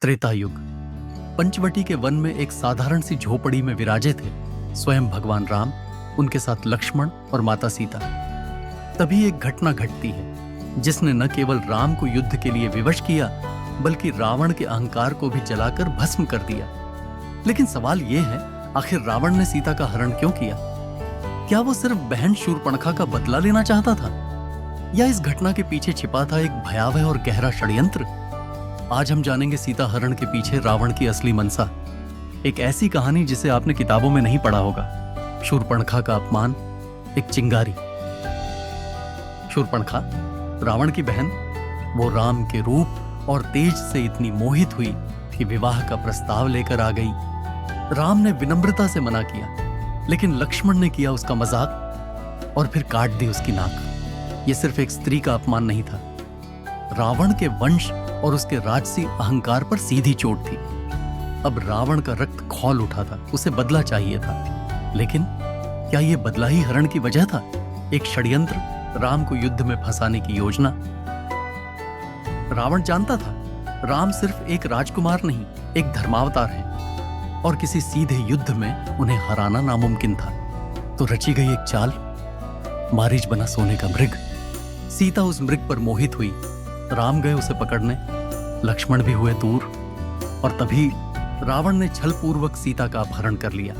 त्रेता युग। पंचवटी के वन में एक साधारण सी झोपड़ी में विराजे थे स्वयं भगवान राम, उनके साथ लक्ष्मण और माता सीता। तभी एक घटना घटती है जिसने न केवल राम को युद्ध के लिए विवश किया बल्कि रावण के अहंकार को भी जलाकर भस्म कर दिया। लेकिन सवाल यह है, आखिर रावण ने सीता का हरण क्यों किया? क्या वो सिर्फ बहन शूर्पणखा का बदला लेना चाहता था, या इस घटना के पीछे छिपा था एक भयावह और गहरा षड्यंत्र? आज हम जानेंगे सीता हरण के पीछे रावण की असली मनसा, एक ऐसी कहानी जिसे आपने किताबों में नहीं पढ़ा होगा। शूर्पणखा का अपमान, एक चिंगारी। शूर्पणखा, रावण की बहन, वो राम के रूप और तेज से इतनी मोहित हुई कि विवाह का प्रस्ताव लेकर आ गई। राम ने विनम्रता से मना किया, लेकिन लक्ष्मण ने किया उसका मजाक और फिर काट दी उसकी नाक। यह सिर्फ एक स्त्री का अपमान नहीं था, रावण के वंश और उसके राजसी अहंकार पर सीधी चोट थी। अब रावण का रक्त खौल उठा था, उसे बदला चाहिए था। लेकिन क्या यह बदला ही हरण की वजह था? एक षड्यंत्र, राम को युद्ध में फंसाने की योजना। रावण जानता था राम सिर्फ एक राजकुमार नहीं, एक धर्मावतार है और किसी सीधे युद्ध में उन्हें हराना नामुमकिन था। तो रची गई एक चाल, मारीच बना सोने का मृग। सीता उस मृग पर मोहित हुई। राम गए उसे पकड़ने, लक्ष्मण भी हुए दूर, और तभी रावण ने छलपूर्वक सीता का अपहरण कर लिया।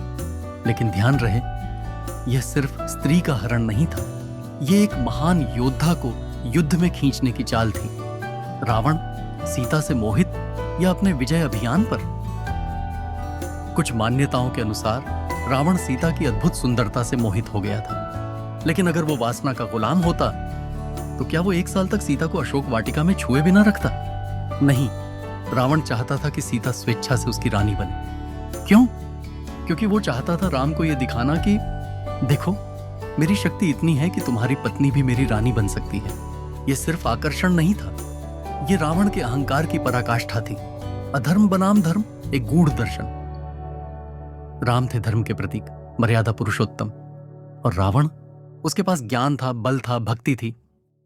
लेकिन ध्यान रहे, यह सिर्फ स्त्री का हरण नहीं था, यह एक महान योद्धा को युद्ध में खींचने की चाल थी। रावण सीता से मोहित या अपने विजय अभियान पर? कुछ मान्यताओं के अनुसार रावण सीता की अद्भुत सुंदरता से मोहित हो गया था। लेकिन अगर वो वासना का गुलाम होता तो क्या वो 1 साल तक सीता को अशोक वाटिका में छुए बिना रखता? नहीं, रावण चाहता था कि सीता स्वेच्छा से उसकी रानी बने। क्यों? क्योंकि वो चाहता था राम को यह दिखाना कि देखो, मेरी शक्ति इतनी है कि तुम्हारी पत्नी भी मेरी रानी बन सकती है। यह सिर्फ आकर्षण नहीं था, यह रावण के अहंकार की पराकाष्ठा थी। अधर्म बनाम धर्म, एक गूढ़ दर्शन। राम थे धर्म के प्रतीक, मर्यादा पुरुषोत्तम, और रावण, उसके पास ज्ञान था, बल था, भक्ति थी,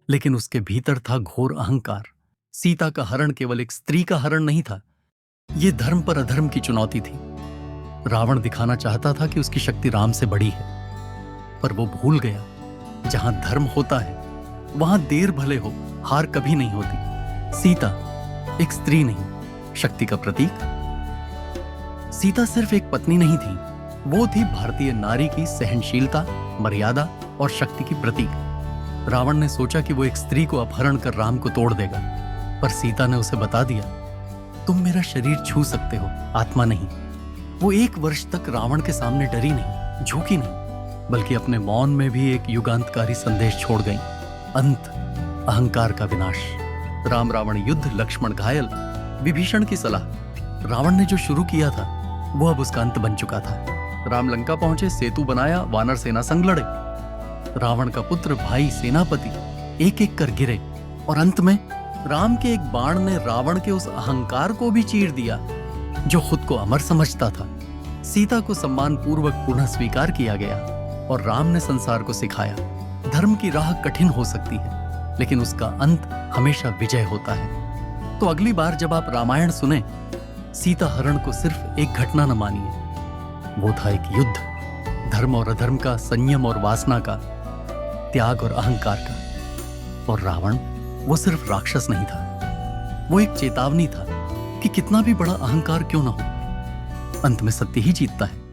लेकिन उसके भीतर था घोर अहंकार। सीता का हरण केवल एक स्त्री का हरण नहीं था, यह धर्म पर अधर्म की चुनौती थी। रावण दिखाना चाहता था कि उसकी शक्ति राम से बड़ी है, पर वो भूल गया, जहां धर्म होता है वहां देर भले हो, हार कभी नहीं होती। सीता एक स्त्री नहीं, शक्ति का प्रतीक। सीता सिर्फ एक पत्नी नहीं थी, वो थी भारतीय नारी की सहनशीलता, मर्यादा और शक्ति की प्रतीक। रावण ने सोचा कि वो एक स्त्री को अपहरण कर राम को तोड़ देगा, पर सीता ने उसे बता दिया, तुम मेरा शरीर छू सकते हो, आत्मा नहीं। वो 1 वर्ष तक रावण के सामने डरी नहीं, झुकी नहीं, बल्कि अपने मौन में भी एक युगांतकारी संदेश छोड़ गई। अंत, अहंकार का विनाश। राम रावण युद्ध, लक्ष्मण घायल, विभीषण की सलाह। रावण ने जो शुरू किया था वो अब उसका अंत बन चुका था। राम लंका पहुंचे, सेतु बनाया, वानर सेना संग लड़े। रावण का पुत्र, भाई, सेनापति एक एक कर गिरे, और अंत में राम के एक बाण ने रावण के उस अहंकार को भी चीर दिया जो खुद को अमर समझता था। सीता को सम्मान पूर्वक पुनः स्वीकार किया गया, और राम ने संसार को सिखाया, धर्म की राह कठिन हो सकती है, लेकिन उसका अंत हमेशा विजय होता है। तो अगली बार जब आप रामायण सुने, सीता हरण को सिर्फ एक घटना न मानिए, वो था एक युद्ध, धर्म और अधर्म का, संयम और वासना का, त्याग और अहंकार का। और रावण, वो सिर्फ राक्षस नहीं था, वो एक चेतावनी था कि कितना भी बड़ा अहंकार क्यों न हो, अंत में सत्य ही जीतता है।